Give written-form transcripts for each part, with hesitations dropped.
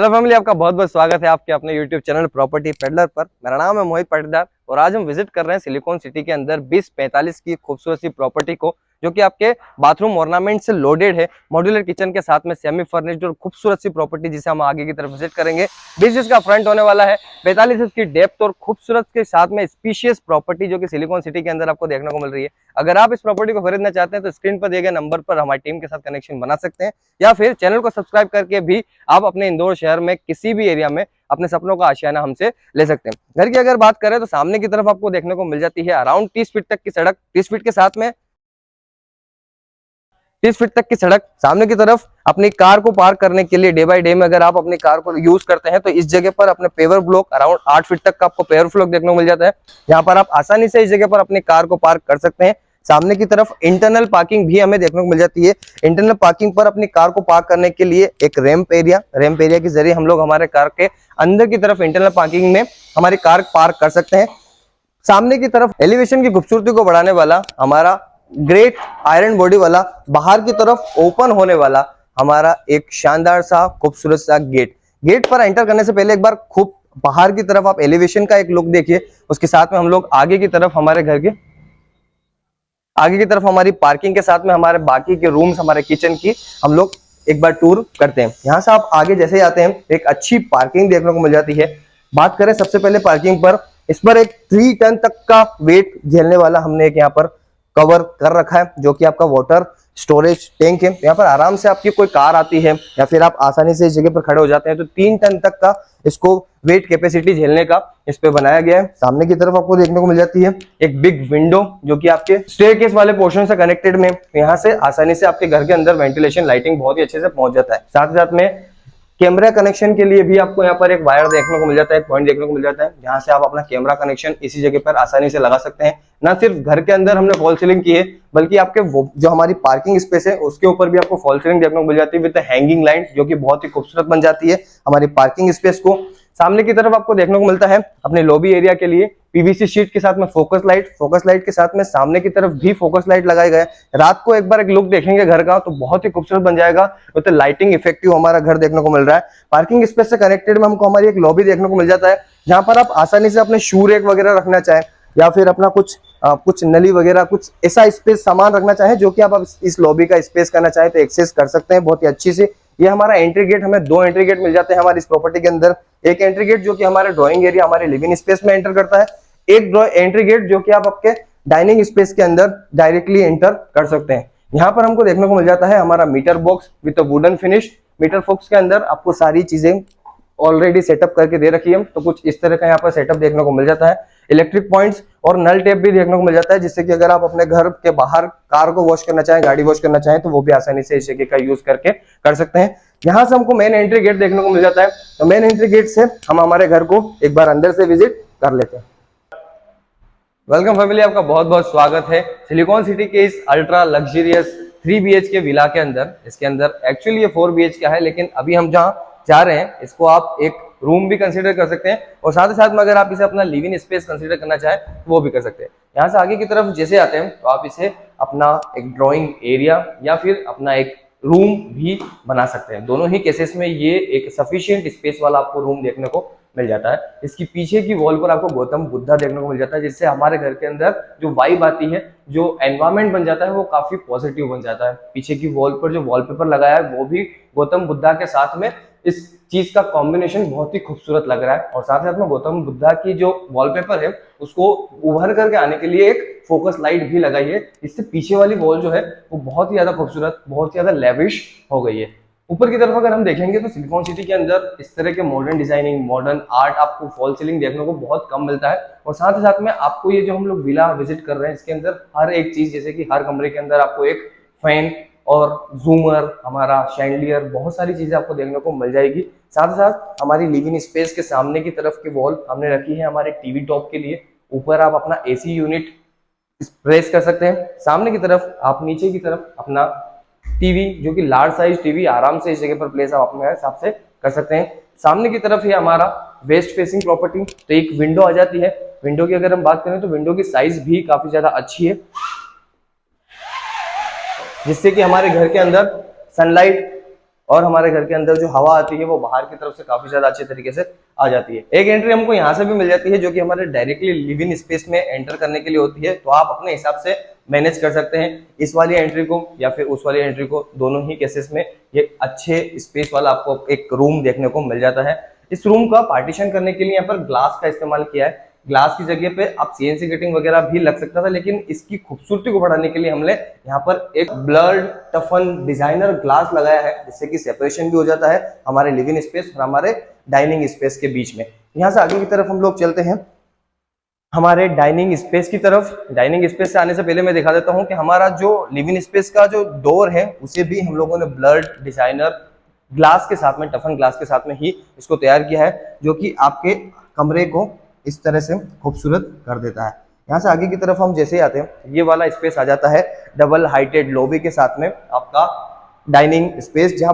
Hello family, आपका बहुत बहुत स्वागत है आपके अपने यूट्यूब चैनल प्रॉपर्टी पेडलर पर। मेरा नाम है मोहित पाटीदार और आज हम विजिट कर रहे हैं सिलिकॉन सिटी के अंदर 2045 की खूबसूरत सी प्रॉपर्टी को, जो कि आपके बाथरूम ऑर्नामेंट से लोडेड है। मॉड्यूलर किचन के साथ में सेमी फर्निश्ड और खूबसूरत सी प्रॉपर्टी जिसे हम आगे की तरफ विजिट करेंगे। 20 इसका फ्रंट होने वाला है, 45 इसकी डेप्थ और खूबसूरत के साथ में स्पीशियस प्रॉपर्टी जो कि सिलिकॉन सिटी के अंदर आपको देखने को मिल रही है। अगर आप इस प्रॉपर्टी को खरीदना चाहते हैं तो स्क्रीन पर दिए गए नंबर पर हमारी टीम के साथ कनेक्शन बना सकते हैं, या फिर चैनल को सब्सक्राइब करके भी आप अपने इंदौर शहर में किसी भी एरिया में अपने सपनों का आशियाना हमसे ले सकते हैं। घर की अगर बात करें तो सामने की तरफ आपको देखने को मिल जाती है अराउंड 30 फीट तक की सड़क, 30 फीट के साथ में 30 फीट तक की सड़क। सामने की तरफ अपनी कार को पार्क करने के लिए डे बाय डे में अगर आप अपनी कार को यूज करते हैं तो इस जगह पर अपने पेवर ब्लॉक अराउंड 8 फीट तक का आपको पेवर ब्लॉक देखने को मिल जाता है। यहाँ पर आप आसानी से इस जगह पर अपनी कार को पार्क कर सकते हैं। सामने की तरफ इंटरनल पार्किंग भी हमें देखने को मिल जाती है। इंटरनल पार्किंग पर अपनी कार को पार्क करने के लिए एक रैंप एरिया के जरिए हम लोग हमारे कार के अंदर की तरफ इंटरनल पार्किंग में हमारी कार पार्क कर सकते हैं। सामने की तरफ एलिवेशन की खूबसूरती को बढ़ाने वाला हमारा ग्रेट आयरन बॉडी वाला बाहर की तरफ ओपन होने वाला हमारा एक शानदार सा खूबसूरत सा गेट पर एंटर करने से पहले एक बार खूब बाहर की तरफ आप एलिवेशन का एक लुक देखिए। उसके साथ में हम लोग आगे की तरफ हमारे घर के आगे की तरफ हमारी पार्किंग के साथ में हमारे बाकी के रूम्स, हमारे किचन की हम लोग एक बार टूर करते हैं। यहाँ से आप आगे जैसे ही आते हैं एक अच्छी पार्किंग देखने को मिल जाती है। बात करें सबसे पहले पार्किंग पर, इस पर एक 3 टन तक का वेट झेलने वाला हमने एक यहाँ पर कवर कर रखा है, जो कि आपका वाटर स्टोरेज टैंक है। यहाँ पर आराम से आपकी कोई कार आती है या फिर आप आसानी से इस जगह पर खड़े हो जाते हैं तो 3 टन तक का इसको वेट कैपेसिटी झेलने का इस पे बनाया गया है। सामने की तरफ आपको देखने को मिल जाती है एक बिग विंडो, जो कि आपके स्टेयरकेस वाले पोर्शन से कनेक्टेड में यहाँ से आसानी से आपके घर के अंदर वेंटिलेशन लाइटिंग बहुत ही अच्छे से पहुंच जाता है। साथ ही साथ में कैमरा कनेक्शन के लिए भी आपको यहाँ पर एक वायर देखने को मिल जाता है, एक पॉइंट देखने को मिल जाता है, जहां से आप अपना कैमरा कनेक्शन इसी जगह पर आसानी से लगा सकते हैं। ना सिर्फ घर के अंदर हमने फॉल सीलिंग की है, बल्कि आपके जो हमारी पार्किंग स्पेस है उसके ऊपर भी आपको फॉल सीलिंग देखने को मिल जाती है विद हैंगिंग लाइट, जो कि बहुत ही खूबसूरत बन जाती है हमारी पार्किंग स्पेस को। सामने की तरफ आपको देखने को मिलता है अपने लॉबी एरिया के लिए पीवीसी शीट के साथ में फोकस लाइट के साथ में सामने की तरफ भी फोकस लाइट लगाए गए। रात को एक बार एक लुक देखेंगे घर का तो बहुत ही खूबसूरत बन जाएगा, तो लाइटिंग इफेक्टिव हमारा घर देखने को मिल रहा है। पार्किंग स्पेस से कनेक्टेड में हमको हमारी एक लॉबी देखने को मिल जाता है, जहां पर आप आसानी से अपने शू रैक वगैरह रखना चाहें या फिर अपना कुछ नली वगैरह कुछ ऐसा स्पेस सामान रखना चाहें जो कि आप इस लॉबी का स्पेस करना चाहें तो एक्सेस कर सकते हैं बहुत ही अच्छी से। ये हमारा एंट्री गेट, हमें 2 एंट्री गेट मिल जाते हैं हमारी इस प्रॉपर्टी के अंदर। एक एंट्री गेट जो कि हमारे ड्राइंग एरिया, हमारे लिविंग स्पेस में एंटर करता है, एक एंट्री गेट जो कि आप आपके डाइनिंग स्पेस के अंदर डायरेक्टली एंटर कर सकते हैं। यहाँ पर हमको देखने को मिल जाता है हमारा meter box with wooden finish. Meter box के अंदर आपको सारी चीजें ऑलरेडी सेटअप करके दे रखी है, तो कुछ इस तरह का यहाँ पर सेटअप देखने को मिल जाता है। इलेक्ट्रिक पॉइंट्स और नल टेप भी देखने को मिल जाता है, जिससे कि अगर आप अपने घर के बाहर कार को वॉश करना चाहें, गाड़ी वॉश करना चाहें, तो वो भी आसानी से इस जगह का यूज करके कर सकते हैं। यहाँ से हमको मेन एंट्री गेट देखने को मिल जाता है, तो मेन एंट्री गेट से हम हमारे घर को एक बार अंदर से विजिट कर लेते हैं। वेलकम फैमिली, आपका बहुत बहुत स्वागत है सिलिकॉन सिटी के इस अल्ट्रा लग्जरियस 3 BHK विला के अंदर। इसके अंदर एक्चुअली ये 4 BHK है, लेकिन अभी हम जहाँ जा रहे हैं इसको आप एक रूम भी कंसीडर कर सकते हैं, और साथ ही साथ में अगर आप इसे अपना लिविंग स्पेस कंसीडर करना चाहें तो वो भी कर सकते हैं। यहाँ से आगे की तरफ जैसे आते हैं तो आप इसे अपना एक ड्राइंग एरिया या फिर अपना एक रूम भी बना सकते हैं। दोनों ही केसेस में ये एक सफिशिएंट स्पेस वाला आपको रूम देखने को मिल जाता है। इसकी पीछे की वॉल पर आपको गौतम बुद्धा देखने को मिल जाता है, जिससे हमारे घर के अंदर जो वाइब आती है, जो एनवायरमेंट बन जाता है, वो काफी पॉजिटिव बन जाता है। पीछे की वॉल पर जो वॉलपेपर लगाया है वो भी गौतम बुद्धा के साथ में इस चीज का कॉम्बिनेशन बहुत ही खूबसूरत लग रहा है। और साथ साथ में गौतम बुद्धा की जो वॉलपेपर है उसको उभर करके आने के लिए एक फोकस लाइट भी लगाई है, इससे पीछे वाली वॉल जो है वो बहुत ही ज्यादा खूबसूरत, बहुत ही ज्यादा लेविश हो गई है। ऊपर की तरफ अगर हम देखेंगे तो सिलिकॉन सिटी के अंदर इस तरह के मॉडर्न डिजाइनिंग, मॉडर्न आर्ट आपको फॉल सीलिंग देखने को बहुत कम मिलता है। और साथ ही साथ में आपको ये जो हम लोग विला विजिट कर रहे हैं इसके अंदर हर एक चीज, जैसे कि हर कमरे के अंदर आपको एक फैन और जूमर, हमारा शैंडलियर, बहुत सारी चीजें आपको देखने को मिल जाएगी। साथ ही साथ हमारी लिविंग स्पेस के सामने की तरफ की वॉल हमने रखी है हमारे टीवी टॉप के लिए। ऊपर आप अपना एसी यूनिट प्लेस कर सकते हैं। सामने की तरफ आप नीचे की तरफ अपना टीवी, जो कि लार्ज साइज टीवी, आराम से इस जगह पर प्लेस आप अपने हिसाब से कर सकते हैं। सामने की तरफ है हमारा वेस्ट फेसिंग प्रॉपर्टी, तो एक विंडो आ जाती है। विंडो की अगर हम बात करें तो विंडो की साइज भी काफी ज्यादा अच्छी है, जिससे कि हमारे घर के अंदर सनलाइट और हमारे घर के अंदर जो हवा आती है वो बाहर की तरफ से काफी ज्यादा अच्छे तरीके से आ जाती है। एक एंट्री हमको यहाँ से भी मिल जाती है जो कि हमारे डायरेक्टली लिव इन स्पेस में एंटर करने के लिए होती है, तो आप अपने हिसाब से मैनेज कर सकते हैं इस वाली एंट्री को या फिर उस वाली एंट्री को। दोनों ही केसेस में ये अच्छे स्पेस वाला आपको एक रूम देखने को मिल जाता है। इस रूम का पार्टीशन करने के लिए यहाँ पर ग्लास का इस्तेमाल किया है। ग्लास की जगह पे आप सीएनसी गेटिंग वगैरह भी लग सकता था, लेकिन इसकी खूबसूरती को बढ़ाने के लिए हमने यहाँ पर एक ब्लर्ड टफन डिजाइनर ग्लास लगाया है, जिससे कि सेपरेशन भी हो जाता है हमारे लिविंग स्पेस और हमारे डाइनिंग स्पेस के बीच में। यहाँ से आगे की तरफ हम लोग चलते हैं हमारे डाइनिंग स्पेस की तरफ। डाइनिंग स्पेस से आने से पहले मैं दिखा देता हूँ कि हमारा जो लिविंग स्पेस का जो डोर है उसे भी हम लोगों ने ब्लर्ड डिजाइनर ग्लास के साथ में, टफन ग्लास के साथ में ही इसको तैयार किया है, जो कि आपके कमरे को इस तरह से खूबसूरत कर देता है। यहाँ से आगे की तरफ हम जैसे ही आते हैं ये वाला स्पेस आ जाता है डबल हाइटेड लॉबी के साथ में आपका डाइनिंग स्पेस, जहां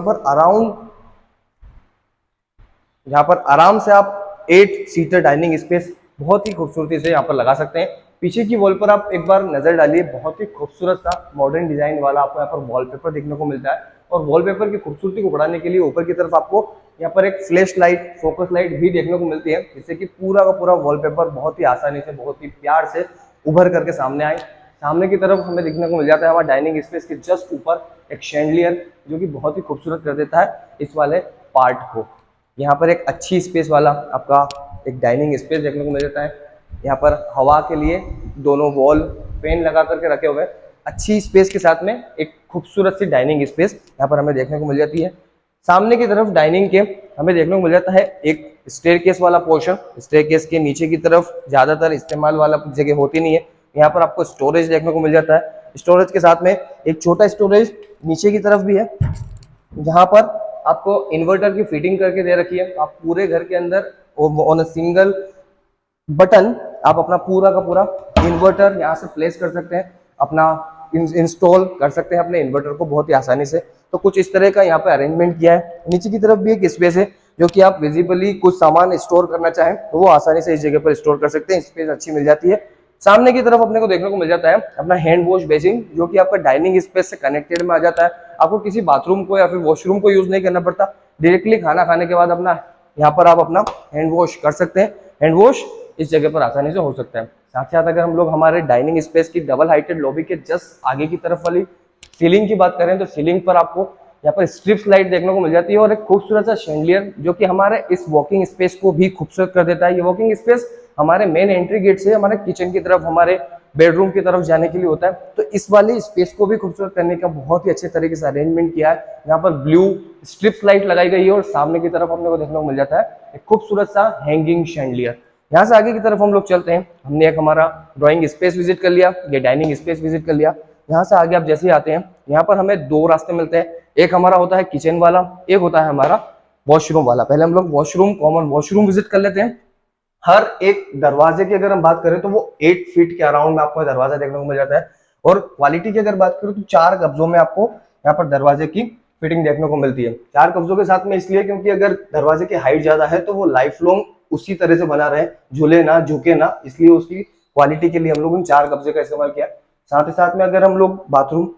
पर आराम से आप 8 सीटर डाइनिंग स्पेस बहुत ही खूबसूरती से यहाँ पर लगा सकते हैं। पीछे की वॉल पर आप एक बार नजर डालिए, बहुत ही खूबसूरत सा मॉडर्न डिजाइन वाला आपको यहाँ पर वॉलपेपर देखने को मिलता है। और वॉलपेपर की खूबसूरती को बढ़ाने के लिए ऊपर की तरफ आपको यहाँ पर एक फ्लैश लाइट, फोकस लाइट भी देखने को मिलती है, जिससे कि पूरा का पूरा वॉलपेपर बहुत ही आसानी से, बहुत ही प्यार से उभर करके सामने आए। सामने की तरफ हमें देखने को मिल जाता है हमारा डाइनिंग स्पेस के जस्ट ऊपर एक शैंडलियर, जो कि बहुत ही खूबसूरत कर देता है इस वाले पार्ट को। यहाँ पर एक अच्छी स्पेस वाला आपका एक डाइनिंग स्पेस देखने को मिल जाता है। यहाँ पर हवा के लिए दोनों वॉल फैन लगा करके रखे हुए हैं। अच्छी स्पेस के साथ में एक खूबसूरत सी डाइनिंग स्पेस यहाँ पर हमें देखने को मिल जाती है। सामने की तरफ डाइनिंग के हमें देखने को मिल जाता है एक स्टेयरकेस वाला पोर्शन। स्टेयरकेस के नीचे की तरफ ज्यादातर इस्तेमाल वाला जगह होती नहीं है, यहाँ पर आपको स्टोरेज देखने को मिल जाता है। स्टोरेज के साथ में एक छोटा स्टोरेज नीचे की तरफ भी है, जहां पर आपको इन्वर्टर की फिटिंग करके दे रखी है। आप पूरे घर के अंदर ऑन अ सिंगल बटन आप अपना पूरा का पूरा इन्वर्टर यहाँ से प्लेस कर सकते हैं, अपना इंस्टॉल कर सकते हैं अपने इन्वर्टर को बहुत ही आसानी से। तो कुछ इस तरह का यहाँ पे अरेंजमेंट किया है। नीचे की तरफ भी एक स्पेस है, जो कि आप विजिबली कुछ सामान स्टोर करना चाहें तो वो आसानी से इस जगह पर स्टोर कर सकते हैं, स्पेस अच्छी मिल जाती है। सामने की तरफ अपने को देखने को मिल जाता है अपना हैंड वॉश बेसिन, जो कि आपका डाइनिंग स्पेस से कनेक्टेड में आ जाता है। आपको किसी बाथरूम को या फिर वॉशरूम को यूज नहीं करना पड़ता, डायरेक्टली खाना खाने के बाद अपना यहाँ पर आप अपना हैंड वॉश कर सकते हैं। हैंड वॉश इस जगह पर आसानी से हो सकता है। साथ ही साथ अगर हम लोग हमारे डाइनिंग स्पेस की डबल हाइटेड लॉबी के जस्ट आगे की तरफ वाली सीलिंग की बात करें तो सीलिंग पर आपको यहाँ पर स्ट्रिप्स लाइट देखने को मिल जाती है और एक खूबसूरत सा शैंडलियर, जो कि हमारे इस वॉकिंग स्पेस को भी खूबसूरत कर देता है। ये वॉकिंग स्पेस हमारे मेन एंट्री गेट से हमारे किचन की तरफ, हमारे बेडरूम की तरफ जाने के लिए होता है। तो इस वाली स्पेस को भी खूबसूरत करने का बहुत ही अच्छे तरीके से अरेंजमेंट किया है। यहाँ पर ब्लू स्ट्रिप्स लाइट लगाई गई है और सामने की तरफ हमने को देखने को मिल जाता है एक खूबसूरत सा हैंगिंग शैंडलियर। यहाँ से आगे की तरफ हम लोग चलते हैं। हमने एक हमारा ड्राइंग स्पेस विजिट कर लिया, ये डाइनिंग स्पेस विजिट कर लिया। यहाँ से आगे आप जैसे ही आते हैं यहाँ पर हमें 2 रास्ते मिलते हैं। एक हमारा होता है किचन वाला, एक होता है हमारा वॉशरूम वाला। पहले हम लोग वॉशरूम, कॉमन वॉशरूम विजिट कर लेते हैं। हर एक दरवाजे की अगर हम बात करें तो वो 8 फीट के अराउंड में आपको दरवाजा देखने को मिल जाता है। और क्वालिटी की अगर बात करें तो 4 कब्जों में आपको यहाँ पर दरवाजे की फिटिंग देखने को मिलती है। 4 कब्जों के साथ में इसलिए क्योंकि अगर दरवाजे की हाइट ज्यादा है तो वो लाइफ लॉन्ग उसी तरह से बना रहे, झूले ना, झुके ना, इसलिए उसकी क्वालिटी के लिए हम लोगों ने 4 कब्जे का इस्तेमाल किया। साथ ही साथ में अगर हम लोग बाथरूम,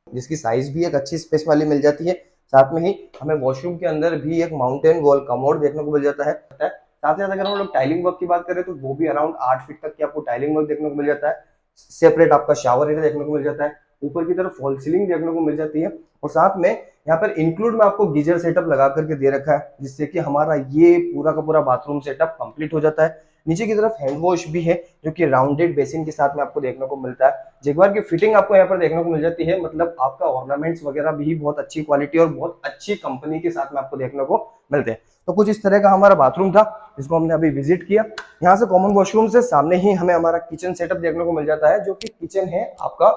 जिसकी साइज भी एक अच्छी स्पेस वाली मिल जाती है, साथ में ही हमें वॉशरूम के अंदर भी एक माउंटेन वॉल कमोड देखने को मिल जाता है। साथ ही साथ अगर हम लोग टाइलिंग वर्क की बात करें तो वो भी अराउंड 8 फीट तक की आपको टाइलिंग वर्क देखने को मिल जाता है। सेपरेट आपका शावर एरिया देखने को मिल जाता है, ऊपर की तरफ फॉल सीलिंग देखने को मिल जाती है और साथ में यहाँ पर इंक्लूड में आपको गीजर सेटअप लगा करके दे रखा है, जिससे कि हमारा ये पूरा का पूरा बाथरूम सेटअप कंप्लीट हो जाता है। नीचे की तरफ हैंड वॉश भी है, जो कि राउंडेड बेसिन के साथ में आपको देखने को मिलता है। जगवार की फिटिंग आपको यहाँ पर देखने को मिल जाती है, मतलब आपका ऑर्नामेंट्स वगैरह भी बहुत अच्छी क्वालिटी और बहुत अच्छी कंपनी के साथ में आपको देखने को मिलते हैं। तो कुछ इस तरह का हमारा बाथरूम था जिसको हमने अभी विजिट किया। यहाँ से कॉमन वॉशरूम से सामने ही हमें हमारा किचन सेटअप देखने को मिल जाता है, जो कि किचन है आपका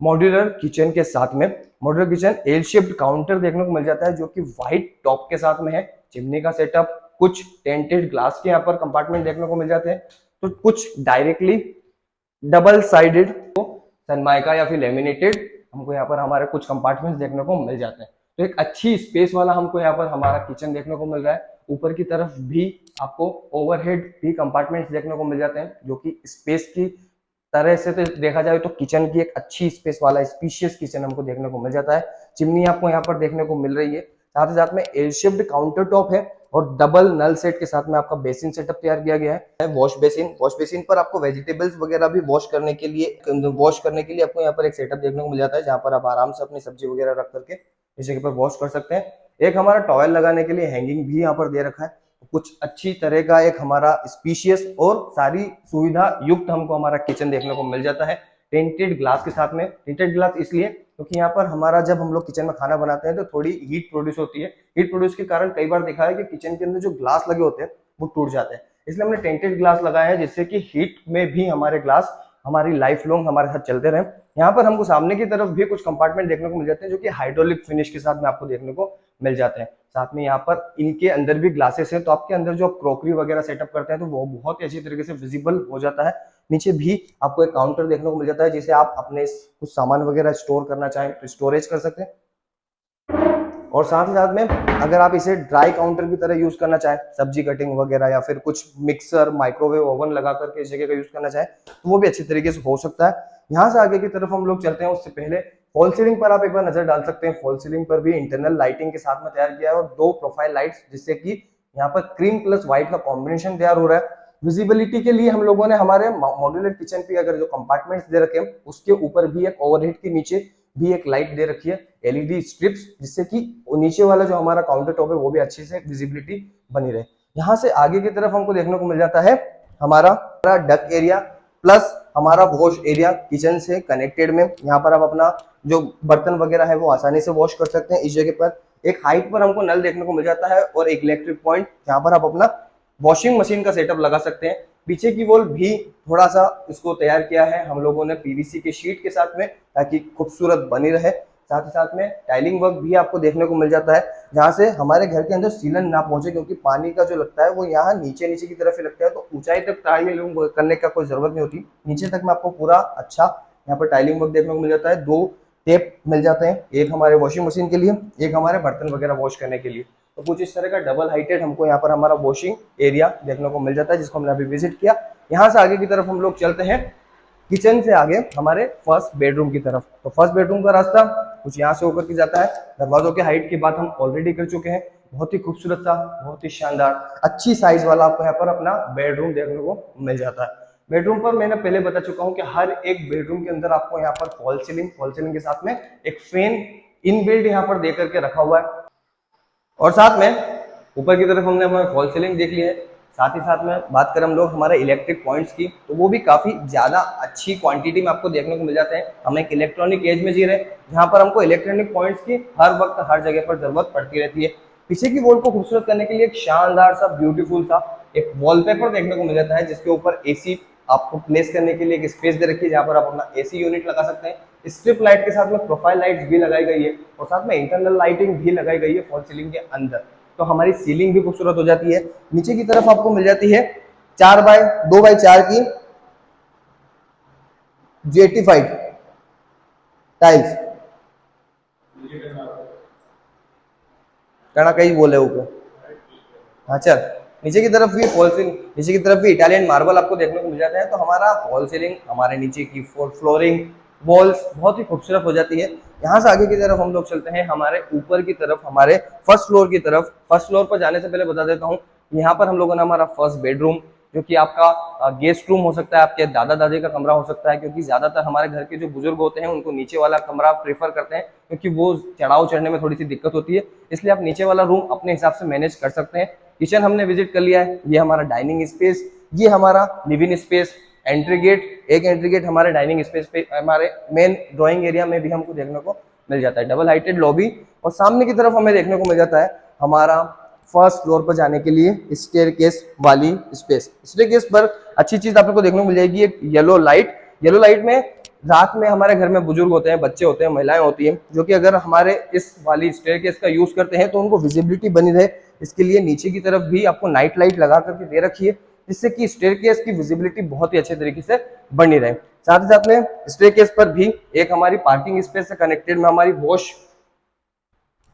मॉड्यूलर किचन के साथ में। Modular kitchen L shaped counter देखने को मिल जाता है, जो कि व्हाइट टॉप के साथ में है। चिमनी का सेटअप, कुछ टेंटेड ग्लास के यहाँ पर कंपार्टमेंट देखने को मिल जाते हैं, तो कुछ डायरेक्टली डबल साइडेड सनमाइका या फिर लेमिनेटेड हमको यहाँ पर हमारे कुछ कंपार्टमेंट्स देखने को मिल जाते हैं। तो एक अच्छी स्पेस वाला हमको यहाँ पर हमारा किचन देखने को मिल रहा है। ऊपर की तरफ भी आपको ओवरहेड भी कंपार्टमेंट्स देखने को मिल जाते हैं, जो कि स्पेस की तरह से तो देखा जाए तो किचन की एक अच्छी स्पेस वाला स्पीशियस किचन हमको देखने को मिल जाता है। चिमनी आपको यहाँ पर देखने को मिल रही है। साथ ही साथ में एल शेप्ड काउंटर टॉप है और डबल नल सेट के साथ में आपका बेसिन सेटअप तैयार किया गया है। वॉश बेसिन पर आपको वेजिटेबल्स वगैरह भी वॉश करने के लिए आपको यहाँ पर एक सेटअप देखने को मिल जाता है, जहाँ पर आप आराम से अपनी सब्जी वगैरह रख करके इस जगह पर वॉश कर सकते हैं। एक हमारा टॉवेल लगाने के लिए हैंगिंग भी यहाँ पर दे रखा है। कुछ अच्छी तरह का एक हमारा स्पीशियस और सारी सुविधा युक्त हमको हमारा किचन देखने को मिल जाता है, टिंटेड ग्लास के साथ में। टिंटेड ग्लास इसलिए क्योंकि यहाँ पर हमारा जब हम लोग किचन में खाना बनाते हैं तो थोड़ी हीट प्रोड्यूस होती है। हीट प्रोड्यूस के कारण कई बार देखा है कि किचन के अंदर जो ग्लास लगे होते हैं वो टूट जाते हैं, इसलिए हमने टेंटेड ग्लास लगाया है, जिससे कि हीट में भी हमारे ग्लास हमारी लाइफ लॉन्ग हमारे साथ चलते रहे। यहाँ पर हमको सामने की तरफ भी कुछ कंपार्टमेंट देखने को मिल जाते हैं, जो कि हाइड्रोलिक फिनिश के साथ में आपको देखने को मिल जाते हैं। साथ में यहाँ पर इनके अंदर भी ग्लासेस हैं, तो आपके अंदर जो क्रॉकरी वगैरह सेटअप करते हैं तो वो बहुत ही अच्छी तरीके से विजिबल हो जाता है। नीचे भी आपको एक काउंटर देखने को मिल जाता है, जिसे आप अपने कुछ सामान वगैरह स्टोर करना चाहें तो स्टोरेज कर सकते हैं। और साथ ही साथ में अगर आप इसे ड्राई काउंटर की तरह यूज करना चाहें, सब्जी कटिंग वगैरह या फिर कुछ मिक्सर माइक्रोवेव ओवन लगा करके इस जगह का यूज करना चाहें तो वो भी अच्छी तरीके से हो सकता है। यहाँ से आगे की तरफ हम लोग चलते हैं, उससे पहले फॉल सीलिंग पर आप एक बार नजर डाल सकते हैं। फॉल सीलिंग पर भी इंटरनल लाइटिंग के साथ में तैयार किया है और 2 प्रोफाइल लाइट्स, जिससे कि यहाँ पर क्रीम प्लस व्हाइट का कॉम्बिनेशन तैयार हो रहा है। विजिबिलिटी के लिए हम लोगों ने हमारे मॉड्यूलर किचन पे अगर जो कंपार्टमेंट्स दे रखे हैं उसके ऊपर भी एक ओवरहेड के नीचे भी एक लाइट दे रखी है, एलईडी स्ट्रिप्स, जिससे कि नीचे वाला जो हमारा काउंटर टॉप है वो भी अच्छे से विजिबिलिटी बनी रहे। यहाँ से आगे की तरफ हमको देखने को मिल जाता है हमारा डक एरिया प्लस हमारा वॉश एरिया किचन से कनेक्टेड में। यहाँ पर आप अपना जो बर्तन वगैरह है वो आसानी से वॉश कर सकते हैं। इस जगह पर एक हाइट पर हमको नल देखने को मिल जाता है और एक इलेक्ट्रिक पॉइंट, जहाँ पर आप अपना वॉशिंग मशीन का सेटअप लगा सकते हैं। पीछे की वॉल भी थोड़ा सा इसको तैयार किया है हम लोगों ने पीवीसी के शीट के साथ में, ताकि खूबसूरत बनी रहे। साथ ही साथ में टाइलिंग वर्क भी आपको देखने को मिल जाता है, जहाँ से हमारे घर के अंदर सीलन ना पहुंचे, क्योंकि पानी का जो लगता है वो यहाँ नीचे नीचे की तरफ ही लगता है, तो ऊंचाई तक टाइलिंग करने का कोई जरूरत नहीं होती। नीचे तक में आपको पूरा अच्छा यहाँ पर टाइलिंग वर्क देखने को मिल जाता है। 2 टेप मिल जाते हैं, एक हमारे वॉशिंग मशीन के लिए, एक हमारे बर्तन वगैरह वॉश करने के लिए। तो कुछ इस तरह का डबल हाइटेड हमको यहाँ पर हमारा वॉशिंग एरिया देखने को मिल जाता है, जिसको हमने अभी विजिट किया। यहाँ से आगे की तरफ हम लोग चलते हैं किचन से आगे हमारे फर्स्ट बेडरूम की तरफ। तो फर्स्ट बेडरूम का रास्ता कुछ यहाँ से होकर के जाता है। दरवाजों के हाइट की बात हम ऑलरेडी कर चुके हैं। बहुत ही खूबसूरत सा, बहुत ही शानदार, अच्छी साइज वाला आपको यहाँ पर अपना बेडरूम देखने को मिल जाता है। बेडरूम पर मैंने पहले बता चुका हूँ कि हर एक बेडरूम के अंदर आपको यहाँ पर फॉल सीलिंग के साथ में एक फैन इनबिल्ट यहाँ पर दे करके रखा हुआ है। और साथ में ऊपर की तरफ हमने हमारे फॉल सीलिंग देख लिया है। साथ ही साथ में बात करें हम लोग हमारे इलेक्ट्रिक पॉइंट्स की, तो वो भी काफी ज्यादा अच्छी क्वांटिटी में आपको देखने को मिल जाते हैं। हम एक इलेक्ट्रॉनिक एज में जी रहे हैं, जहां पर हमको इलेक्ट्रॉनिक पॉइंट्स की हर वक्त हर जगह पर जरूरत पड़ती रहती है। पीछे की वॉल को खूबसूरत करने के लिए एक शानदार सा ब्यूटीफुल सा एक वॉलपेपर देखने को मिल जाता है, जिसके ऊपर एसी आपको प्लेस करने के लिए एक स्पेस दे रखी है, जहां पर आप अपना एसी यूनिट लगा सकते हैं। स्ट्रिप लाइट के साथ में प्रोफाइल लाइट्स भी लगाई गई है और साथ में इंटरनल लाइटिंग भी लगाई गई है फॉल सीलिंग के अंदर, तो हमारी सीलिंग भी खूबसूरत हो जाती है। नीचे की तरफ आपको मिल जाती है 4x2x4 की जेटिफाइड टाइल्स, कहना कहीं बोले ऊपर। हाँ चल, नीचे की तरफ भी फॉल सीलिंग, नीचे की तरफ भी इटालियन मार्बल आपको देखने को मिल जाता है। तो हमारा फॉल सीलिंग, हमारे नीचे की फ्लोरिंग, वॉल्स बहुत ही खूबसूरत हो जाती है। यहाँ से आगे की तरफ हम लोग चलते हैं हमारे ऊपर की तरफ, हमारे फर्स्ट फ्लोर की तरफ। फर्स्ट फ्लोर पर जाने से पहले बता देता हूँ, यहाँ पर हम लोगों ने हमारा फर्स्ट बेडरूम, जो कि आपका गेस्ट रूम हो सकता है, आपके दादा दादी का कमरा हो सकता है, क्योंकि ज्यादातर हमारे घर के जो बुजुर्ग होते हैं उनको नीचे वाला कमरा प्रेफर करते हैं, क्योंकि वो चढ़ाव चढ़ने में थोड़ी सी दिक्कत होती है। इसलिए आप नीचे वाला रूम अपने हिसाब से मैनेज कर सकते हैं। किचन हमने विजिट कर लिया है, ये हमारा डाइनिंग स्पेस, ये हमारा लिविंग स्पेस, एंट्री गेट, एक एंट्री गेट हमारे डाइनिंग स्पेस पे, हमारे मेन ड्राइंग एरिया में भी हमको देखने को मिल जाता है। डबल हाइटेड लॉबी, और सामने की तरफ हमें देखने को मिल जाता है हमारा फर्स्ट फ्लोर पर जाने के लिए स्टेयरकेस वाली स्पेस। स्टेयरकेस पर अच्छी चीज आपको देखने को मिल जाएगी, एक येलो लाइट। येलो लाइट में रात में हमारे घर में बुजुर्ग होते हैं, बच्चे होते हैं, महिलाएं होती हैं, जो कि अगर हमारे इस वाली स्टेयरकेस का यूज करते हैं तो उनको विजिबिलिटी बनी रहे, इसके लिए नीचे की तरफ भी आपको नाइट लाइट लगा करके दे रखी है, जिससे कि स्टेयरकेस की विजिबिलिटी बहुत ही अच्छे तरीके से बनी रहे। साथ ही साथ में स्टेयरकेस पर भी एक हमारी पार्किंग स्पेस से कनेक्टेड में हमारी वॉश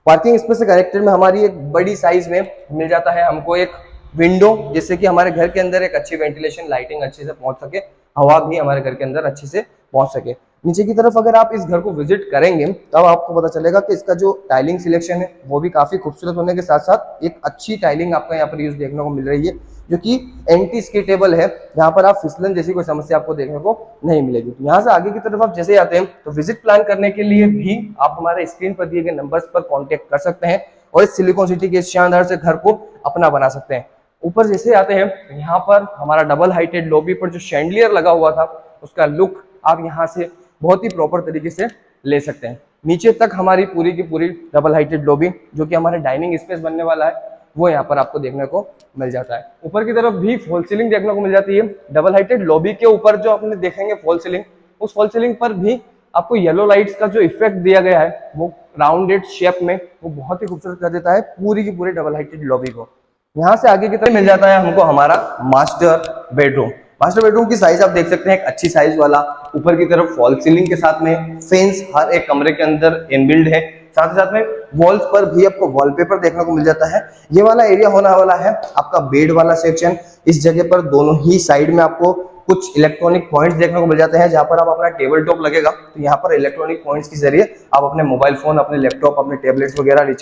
पार्किंग स्पेस से कनेक्टेड में हमारी एक बड़ी साइज में मिल जाता है हमको एक विंडो, जिससे कि हमारे घर के अंदर एक अच्छी वेंटिलेशन लाइटिंग अच्छे से पहुंच सके, हवा भी हमारे घर के अंदर अच्छे से पहुंच सके। नीचे की तरफ अगर आप इस घर को विजिट करेंगे तब आपको पता चलेगा कि इसका जो टाइलिंग सिलेक्शन है वो भी काफी खूबसूरत होने के साथ साथ एक अच्छी टाइलिंग आपको यहाँ पर यूज देखने को मिल रही है, जो कि एंटी स्कीटेबल है। यहाँ पर आप फिसलन जैसी कोई समस्या आपको देखने को नहीं मिलेगी। तो यहाँ से आगे की तरफ आप जैसे आते हैं तो विजिट प्लान करने के लिए भी आप हमारे स्क्रीन पर दिए गए नंबर्स पर कॉन्टेक्ट कर सकते हैं और इस सिलिकॉन सिटी के शानदार से घर को अपना बना सकते हैं। ऊपर जैसे आते हैं तो यहाँ पर हमारा डबल हाइटेड लॉबी पर जो शैंडलियर लगा हुआ था उसका लुक आप यहाँ से बहुत ही प्रॉपर तरीके से ले सकते हैं। नीचे तक हमारी पूरी की पूरी डबल हाइटेड लॉबी जो कि हमारे डाइनिंग स्पेस बनने वाला है वो यहाँ पर आपको देखने को मिल जाता है। ऊपर की तरफ भी फॉल सीलिंग देखने को मिल जाती है। डबल हाइटेड लॉबी के ऊपर जो अपने देखेंगे फॉल सीलिंग, उस फॉल सीलिंग पर भी आपको येलो लाइट्स का जो इफेक्ट दिया गया है वो राउंडेड शेप में वो बहुत ही खूबसूरत कर देता है पूरी की पूरी डबल हाइटेड लॉबी को। यहाँ से आगे की तरफ मिल जाता है हमको हमारा मास्टर बेडरूम। मास्टर बेडरूम की साइज आप देख सकते हैं, एक अच्छी साइज वाला। ऊपर की तरफ फॉल सीलिंग के साथ में फैंस हर एक कमरे के अंदर इनबिल्ड है। साथ ही साथ में वॉल्स पर भी आपको वॉलपेपर देखने को मिल जाता है। ये वाला एरिया होने वाला है आपका बेड वाला सेक्शन। इस जगह पर दोनों ही साइड में आपको कुछ इलेक्ट्रॉनिक पॉइंट्स देखने को मिल जाते हैं, जहां पर आप अपना टेबल टॉप लगेगा तो यहाँ पर इलेक्ट्रॉनिक पॉइंट्स के जरिए आप अपने मोबाइल फोन, अपने लैपटॉप, अपने टेबलेट्स वगैरह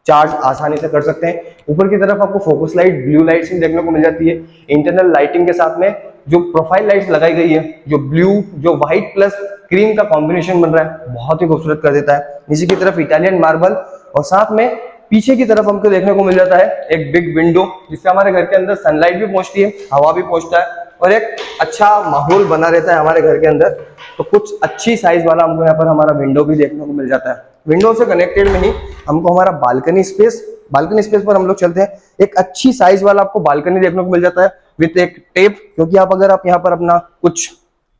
चार्ज आसानी से कर सकते हैं। ऊपर की तरफ आपको फोकस लाइट, ब्लू लाइट्स देखने को मिल जाती है। इंटरनल लाइटिंग के साथ में जो प्रोफाइल लाइट्स लगाई गई है, जो ब्लू जो व्हाइट प्लस क्रीम का कॉम्बिनेशन बन रहा है, बहुत ही खूबसूरत कर देता है। नीचे की तरफ इटालियन मार्बल और साथ में पीछे की तरफ हमको देखने को मिल जाता है एक बिग विंडो, जिससे हमारे घर के अंदर सनलाइट भी पहुंचती है, हवा भी पहुंचता है और एक अच्छा माहौल बना रहता है हमारे घर के अंदर। तो कुछ अच्छी साइज वाला हमको यहाँ पर हमारा विंडो भी देखने को मिल जाता है। विंडो से कनेक्टेड में ही हमको हमारा बालकनी स्पेस पर हम लोग चलते हैं। एक अच्छी साइज वाला आपको बालकनी देखने को मिल जाता है विथ एक टेप, क्योंकि आप अगर आप यहाँ पर अपना कुछ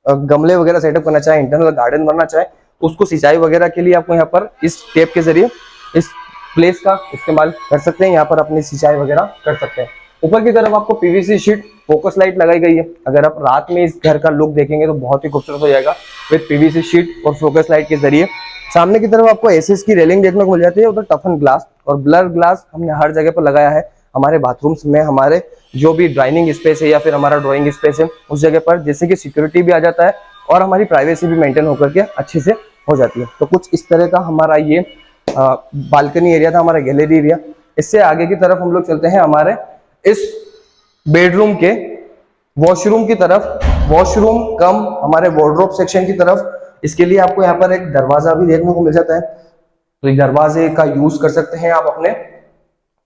गमले वगैरह सेटअप करना चाहे, इंटरनल गार्डन बनना चाहे, तो उसको सिंचाई वगैरह के लिए आपको यहाँ पर इस टेप के जरिए इस प्लेस का इस्तेमाल कर सकते हैं, यहाँ पर अपनी सिंचाई वगैरह कर सकते हैं। ऊपर की तरफ आपको पीवीसी शीट फोकस लाइट लगाई गई है। अगर आप रात में इस घर का लुक देखेंगे तो बहुत ही खूबसूरत हो जाएगा विद पीवीसी शीट और फोकस लाइट के जरिए। सामने की तरफ आपको एसएस की रेलिंग देखने को मिल जाती है, उधर टफन ग्लास और ब्लर ग्लास हमने हर जगह पर लगाया है। हमारे बाथरूम्स में, हमारे जो भी डाइनिंग स्पेस है या फिर हमारा ड्राइंग स्पेस है उस जगह पर, जैसे कि सिक्योरिटी भी आ जाता है और हमारी प्राइवेसी भी मेंटेन होकर के अच्छे से हो जाती है। तो कुछ इस तरह का हमारा ये बालकनी एरिया था, हमारा गैलरी एरिया। इससे आगे की तरफ हम लोग चलते हैं हमारे इस बेडरूम के वॉशरूम की तरफ, वॉशरूम कम हमारे वार्डरोब सेक्शन की तरफ। इसके लिए आपको यहाँ पर एक दरवाजा भी देखने को मिल जाता है, तो दरवाजे का यूज कर सकते हैं आप अपने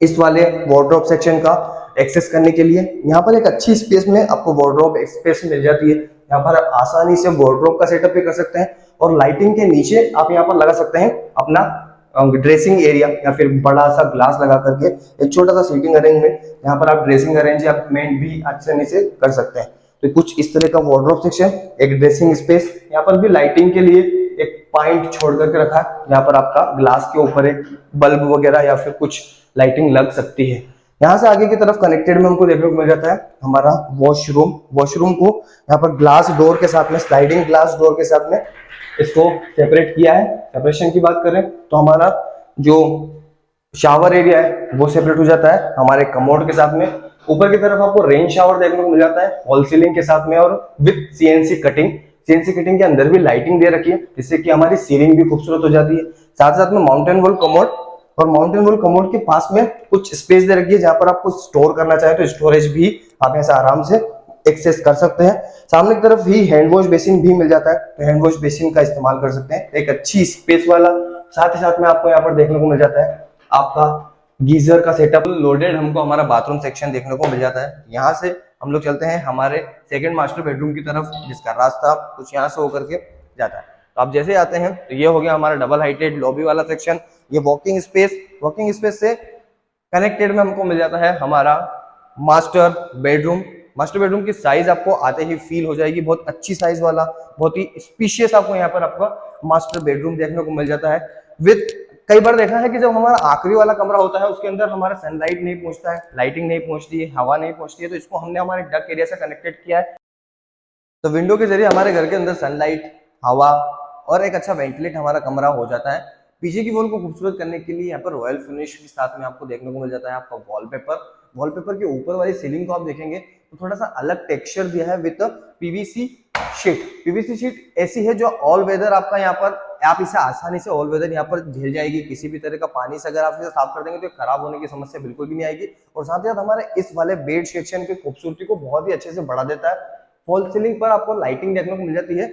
इस वाले वार्डरोब सेक्शन का एक्सेस करने के लिए। यहाँ पर एक अच्छी स्पेस में आपको वार्डरोब स्पेस मिल जाती है, यहाँ पर आसानी से वार्डरोब का सेटअप भी कर सकते हैं और लाइटिंग के नीचे आप यहाँ पर लगा सकते हैं अपना ड्रेसिंग एरिया या फिर बड़ा सा ग्लास लगा करके एक छोटा सा सीटिंग अरेंजमेंट, यहाँ पर आप ड्रेसिंग अरेंजमेंट भी आसानी से कर सकते हैं। तो कुछ इस तरह का वार्डरोब सेक्शन, एक ड्रेसिंग स्पेस, यहाँ पर भी लाइटिंग के लिए एक पॉइंट छोड़ करके रखा है, यहाँ पर आपका ग्लास के ऊपर एक बल्ब वगैरह या फिर कुछ लाइटिंग लग सकती है। यहाँ से आगे की तरफ कनेक्टेड में हमको देखने को मिल जाता है हमारा वॉशरूम। वॉशरूम को यहाँ पर ग्लास डोर के साथ में, स्लाइडिंग ग्लास डोर के साथ में इसको सेपरेट किया है। सेपरेशन की बात करें तो हमारा जो शावर एरिया है वो सेपरेट हो जाता है हमारे कमोड के साथ में। ऊपर की तरफ आपको रेन शावर देखने को मिल जाता है फॉल सीलिंग के साथ में और with CNC cutting. CNC cutting के अंदर भी लाइटिंग दे रखी है, जिससे कि हमारी सीलिंग भी खूबसूरत हो जाती है। साथ साथ में माउंटेन वॉल कमोड और माउंटेन वॉल कमोड के पास में कुछ स्पेस दे रखी है, जहां पर आपको स्टोर करना चाहे तो स्टोरेज भी आप ऐसा आराम से एक्सेस कर सकते हैं। सामने की तरफ ही हैंड वॉश बेसिन भी मिल जाता है, तो हैंड वॉश बेसिन का इस्तेमाल कर सकते हैं, एक अच्छी स्पेस वाला। साथ ही साथ में आपको यहाँ पर देखने को मिल जाता है आपका गीजर का सेटअप लोडेड, हमको हमारा बाथरूम सेक्शन देखने को मिल जाता है। यहाँ से हम लोग चलते हैं हमारे सेकंड मास्टर बेडरूम की तरफ, जिसका रास्ता कुछ यहाँ से होकर के जाता है। तो आप जैसे आते हैं तो ये हो गया हमारा डबल हाइटेड लॉबी वाला सेक्शन। ये वॉकिंग स्पेस से कनेक्टेड में हमको मिल जाता है हमारा मास्टर बेडरूम। मास्टर बेडरूम की साइज आपको आते ही फील हो जाएगी, बहुत अच्छी साइज वाला, बहुत ही स्पीशियस आपको यहाँ पर आपका मास्टर बेडरूम देखने को मिल जाता है। विद कई बार देखा है कि जब हमारा आखिरी वाला कमरा होता है उसके अंदर हमारा सनलाइट नहीं पहुंचता है, लाइटिंग नहीं पहुंचती है, हवा नहीं पहुंचती है, तो इसको हमने हमारे डक एरिया से कनेक्टेड किया है। तो विंडो के जरिए हमारे घर के अंदर सनलाइट, हवा और एक अच्छा वेंटिलेट हमारा कमरा हो जाता है। पीछे की वॉल को खूबसूरत करने के लिए यहाँ पर रॉयल फिनिश के साथ में आपको देखने को मिल जाता है आपका वॉलपेपर के ऊपर वाली सीलिंग को आप देखेंगे तो थोड़ा सा अलग टेक्सचर दिया है with PVC sheet. PVC sheet ऐसी है जो ऑल वेदर आपका यहाँ पर, आप इसे आसानी से ऑल वेदर यहाँ पर झेल जाएगी। किसी भी तरह का पानी से अगर आप इसे साफ कर देंगे तो खराब होने की समस्या बिल्कुल भी नहीं आएगी। और साथ ही साथ हमारे इस वाले बेड सेक्शन की खूबसूरती को बहुत ही अच्छे से बढ़ा देता है। फॉल सीलिंग पर आपको लाइटिंग देखने को मिल जाती है,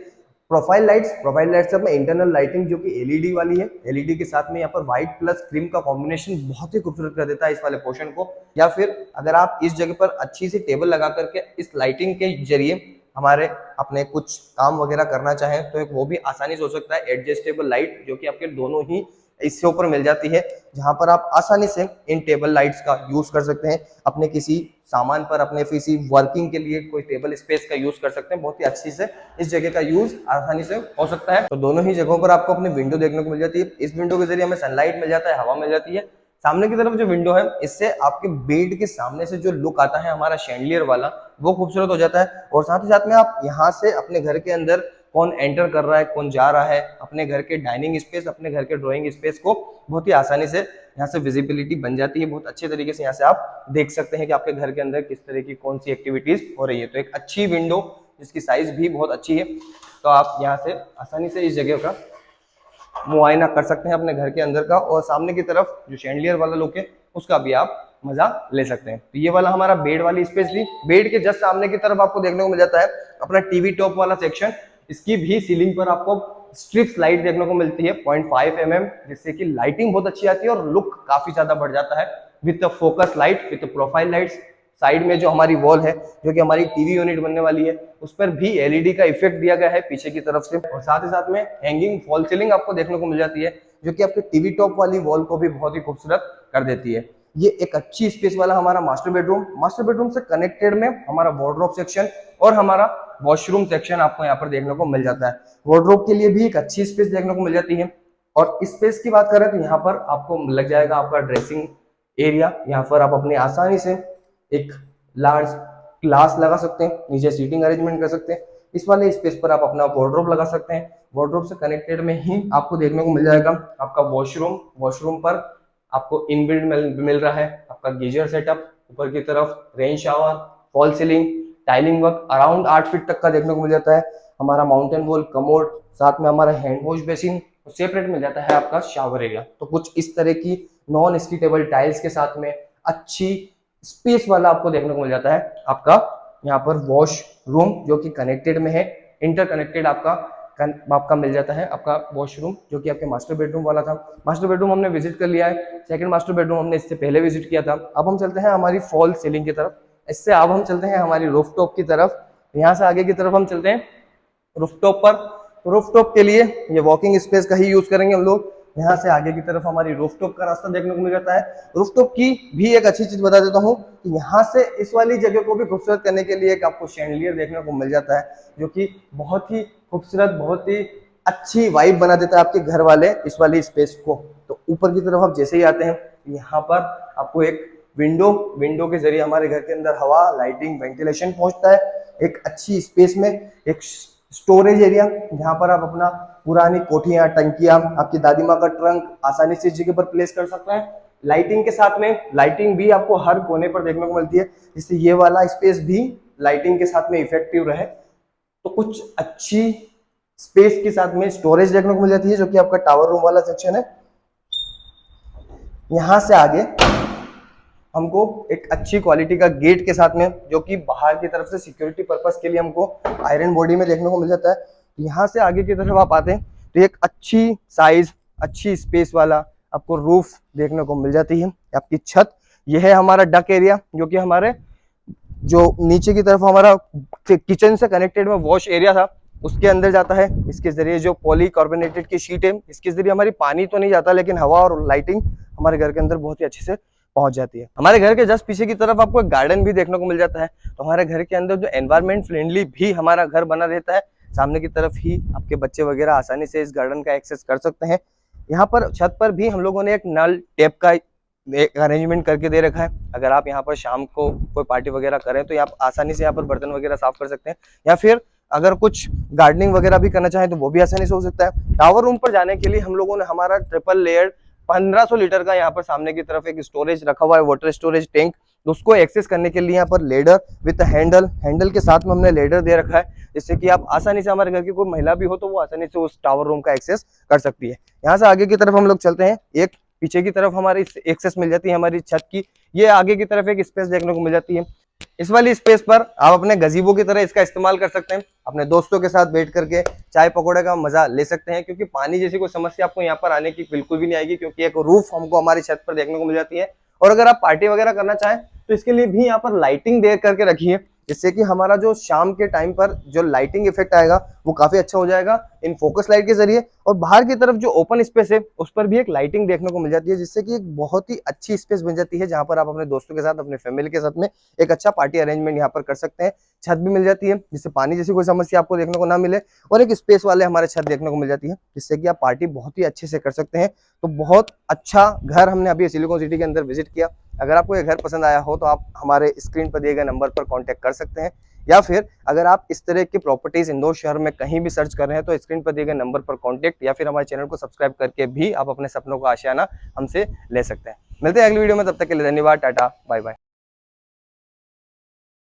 प्रोफाइल लाइट्स में इंटरनल लाइटिंग जो कि एलईडी वाली है। एलईडी के साथ में यहाँ पर व्हाइट प्लस क्रीम का कॉम्बिनेशन बहुत ही खूबसूरत कर देता है इस वाले पोर्शन को। या फिर अगर आप इस जगह पर अच्छी सी टेबल लगा करके इस लाइटिंग के जरिए हमारे अपने कुछ काम वगैरह करना चाहें तो एक वो भी आसानी से हो सकता है। एडजस्टेबल लाइट जो कि आपके दोनों ही इससे ऊपर मिल जाती है, जहां पर आप आसानी से इन टेबल लाइट्स का यूज कर सकते हैं। अपने किसी सामान पर, अपने किसी वर्किंग के लिए कोई टेबल स्पेस का यूज कर सकते हैं। बहुत ही अच्छी से इस जगह का यूज आसानी से हो सकता है। तो दोनों ही जगहों पर आपको अपनी विंडो देखने को मिल जाती है। इस विंडो के जरिए हमें सनलाइट मिल जाता है, हवा मिल जाती है। सामने की तरफ जो विंडो है, इससे आपके बेड के सामने से जो लुक आता है हमारा शैंडलियर वाला, वो खूबसूरत हो जाता है। और साथ ही साथ में आप यहाँ से अपने घर के अंदर कौन एंटर कर रहा है, कौन जा रहा है, अपने घर के डाइनिंग स्पेस, अपने घर के ड्राइंग स्पेस को बहुत ही आसानी से यहाँ से विजिबिलिटी बन जाती है। बहुत अच्छे तरीके से यहाँ से आप देख सकते हैं कि आपके घर के अंदर किस तरह की कौन सी एक्टिविटीज हो रही है। तो एक अच्छी विंडो जिसकी साइज भी बहुत अच्छी है, तो आप यहाँ से आसानी से इस जगह का मुआयना कर सकते हैं अपने घर के अंदर का। और सामने की तरफ जो शैंडलियर वाला लुक है उसका भी आप मजा ले सकते हैं। तो ये वाला हमारा बेड वाली स्पेस थी। बेड के जस्ट सामने की तरफ आपको देखने को मिल जाता है अपना टीवी टॉप वाला सेक्शन। इसकी भी सीलिंग पर आपको स्ट्रिप्स लाइट देखने को मिलती है 0.5 mm, जिससे कि लाइटिंग बहुत अच्छी आती है और लुक काफी ज्यादा बढ़ जाता है। With focus light, with profile lights. Side में जो हमारी वॉल है, जो कि हमारी टीवी यूनिट बनने वाली है, उस पर भी एलईडी का इफेक्ट दिया गया है पीछे की तरफ से। और साथ ही साथ में हैंगिंग फॉल सीलिंग आपको देखने को मिल जाती है, जो कि आपके टीवी टॉप वाली वॉल को भी बहुत ही खूबसूरत कर देती है। ये एक अच्छी स्पेस वाला हमारा मास्टर बेडरूम से कनेक्टेड में हमारा वार्डरोब सेक्शन और हमारा वॉशरूम सेक्शन आपको यहाँ पर देखने को मिल जाता है। वार्डरोब के लिए भी एक अच्छी स्पेस देखने को मिल जाती है। और स्पेस की बात करें तो यहाँ पर आपको लग जाएगा आपका ड्रेसिंग एरिया। यहाँ पर आप अपने आसानी से एक लार्ज ग्लास लगा सकते हैं, नीचे सीटिंग अरेंजमेंट कर सकते हैं। इस वाले स्पेस पर आप अपना वार्डरोब लगा सकते हैं। वार्डरोब से कनेक्टेड में ही आपको देखने को मिल जाएगा आपका वॉशरूम पर आपको इनबिल्ट मिल रहा है आपका गीजर सेटअप, ऊपर की तरफ rain shower, fall ceiling, tiling work around 8 feet तक का देखने को मिल जाता है। हमारा माउंटेन वॉल, कमोड, साथ में हमारा हैंड वॉश बेसिन, सेपरेट मिल जाता है आपका शावर एरिया। तो कुछ इस तरह की नॉन स्कीटेबल टाइल्स के साथ में अच्छी स्पेस वाला आपको देखने को मिल जाता है आपका यहाँ पर वॉश रूम, जो कि कनेक्टेड में है, इंटरकनेक्टेड आपका मिल जाता है आपका वॉशरूम, जो कि आपके मास्टर बेडरूम वाला था। मास्टर बेडरूम हमने विजिट कर लिया है। सेकंड मास्टर बेडरूम हमने इससे पहले विजिट किया था। अब हम चलते हैं हमारी फॉल सीलिंग की तरफ। इससे अब हम चलते हैं हमारी रूफटॉप की तरफ। यहाँ से आगे की तरफ हम चलते हैं रूफटॉप पर। रूफटॉप के लिए ये वॉकिंग स्पेस का ही यूज करेंगे हम लोग। यहाँ से आगे की तरफ हमारी रूफटॉप का रास्ता देखने को मिल जाता है। रूफटॉप की भी एक अच्छी चीज बता देता हूँ कि यहाँ से इस वाली जगह को भी खूबसूरत करने के लिए एक आपको शैंडलियर देखने को मिल जाता है, जो कि बहुत ही खूबसूरत, बहुत ही अच्छी वाइब बना देता है आपके घर वाले इस वाली स्पेस को। तो ऊपर की तरफ आप जैसे ही आते हैं, यहाँ पर आपको एक विंडो के जरिए हमारे घर के अंदर हवा, लाइटिंग, वेंटिलेशन पहुंचता है। एक अच्छी स्पेस में एक स्टोरेज एरिया, जहां पर आप अपना पुरानी कोठियां, टंकियां, आपकी दादी माँ का ट्रंक आसानी से इस जगह पर प्लेस कर सकते हैं। लाइटिंग के साथ में लाइटिंग भी आपको हर कोने पर देखने को मिलती है, जिससे ये वाला स्पेस भी लाइटिंग के साथ में इफेक्टिव रहे। तो कुछ अच्छी स्पेस के साथ में स्टोरेज देखने को मिल जाती है, जो कि आपका टावर रूम वाला सेक्शन है। यहां से आगे हमको एक अच्छी क्वालिटी का गेट के साथ में, जो कि बाहर की तरफ से सिक्योरिटी पर्पस के लिए हमको आयरन बॉडी में देखने को मिल जाता है। यहाँ से आगे की तरफ आप आते हैं तो एक अच्छी साइज, अच्छी स्पेस वाला आपको रूफ देखने को मिल जाती है, आपकी छत। यह है हमारा डक एरिया, जो कि हमारे जो नीचे की तरफ हमारा किचन से कनेक्टेड में वॉश एरिया था, उसके अंदर जाता है। इसके जरिए जो पॉलीकार्बोनेटेड की शीट है, इसके जरिए हमारी पानी तो नहीं जाता, लेकिन हवा और लाइटिंग हमारे घर के अंदर बहुत ही अच्छे से पहुंच जाती है। हमारे घर के जस्ट पीछे की तरफ आपको एक गार्डन भी देखने को मिल जाता है। तो हमारे घर के अंदर जो एनवायरमेंट फ्रेंडली भी हमारा घर बना रहता है। सामने की तरफ ही आपके बच्चे वगैरह आसानी से इस गार्डन का एक्सेस कर सकते हैं। यहाँ पर छत पर भी हम लोगों ने एक नल टेप का अरेंजमेंट करके दे रखा है। अगर आप यहाँ पर शाम को कोई पार्टी वगैरह करें तो आप आसानी से यहाँ पर बर्तन वगैरह साफ कर सकते हैं, या फिर अगर कुछ गार्डनिंग वगैरह भी करना चाहें तो वो भी आसानी से हो सकता है। टावर रूम पर जाने के लिए हम लोगों ने हमारा ट्रिपल लेयर 1500 लीटर का यहाँ पर सामने की तरफ एक स्टोरेज रखा हुआ है, वाटर स्टोरेज टैंक, तो उसको एक्सेस करने के लिए यहाँ पर लेडर विद हैंडल के साथ में हमने लेडर दे रखा है, जिससे कि आप आसानी से, हमारे घर की कोई महिला भी हो तो वो आसानी से उस टावर रूम का एक्सेस कर सकती है। यहाँ से आगे की तरफ हम लोग चलते हैं, एक पीछे की तरफ हमारी एक्सेस मिल जाती है हमारी छत की। ये आगे की तरफ एक स्पेस देखने को मिल जाती है। इस वाली स्पेस पर आप अपने गजीबो की तरह इसका इस्तेमाल कर सकते हैं, अपने दोस्तों के साथ बैठ करके चाय पकौड़े का मजा ले सकते हैं, क्योंकि पानी जैसी कोई समस्या आपको यहाँ पर आने की बिल्कुल भी नहीं आएगी, क्योंकि एक रूफ हमको हमारी छत पर देखने को मिल जाती है। और अगर आप पार्टी वगैरह करना चाहें तो इसके लिए भी यहाँ पर लाइटिंग दे करके रखी है, जिससे कि हमारा जो शाम के टाइम पर जो लाइटिंग इफेक्ट आएगा वो काफी अच्छा हो जाएगा इन फोकस लाइट के जरिए। और बाहर की तरफ जो ओपन स्पेस है उस पर भी एक लाइटिंग देखने को मिल जाती है, जिससे कि एक बहुत ही अच्छी स्पेस बन जाती है, जहां पर आप अपने दोस्तों के साथ, अपने फैमिली के साथ में एक अच्छा पार्टी अरेंजमेंट यहाँ पर कर सकते हैं। छत भी मिल जाती है, जिससे पानी जैसी कोई समस्या आपको देखने को ना मिले, और एक स्पेस वाले हमारे छत देखने को मिल जाती है, जिससे कि आप पार्टी बहुत ही अच्छे से कर सकते हैं। तो बहुत अच्छा घर हमने अभी सिलिकॉन सिटी के अंदर विजिट किया। अगर आपको ये घर पसंद आया हो तो आप हमारे स्क्रीन पर दिए गए नंबर पर कांटेक्ट कर सकते हैं, या फिर अगर आप इस तरह की प्रॉपर्टीज इंदौर शहर में कहीं भी सर्च कर रहे हैं तो स्क्रीन पर दिए गए नंबर पर कांटेक्ट, या फिर हमारे चैनल को सब्सक्राइब करके भी आप अपने सपनों का आशियाना हमसे ले सकते हैं। मिलते हैं अगली वीडियो में, तब तक के लिए धन्यवाद, टाटा बाय बाय।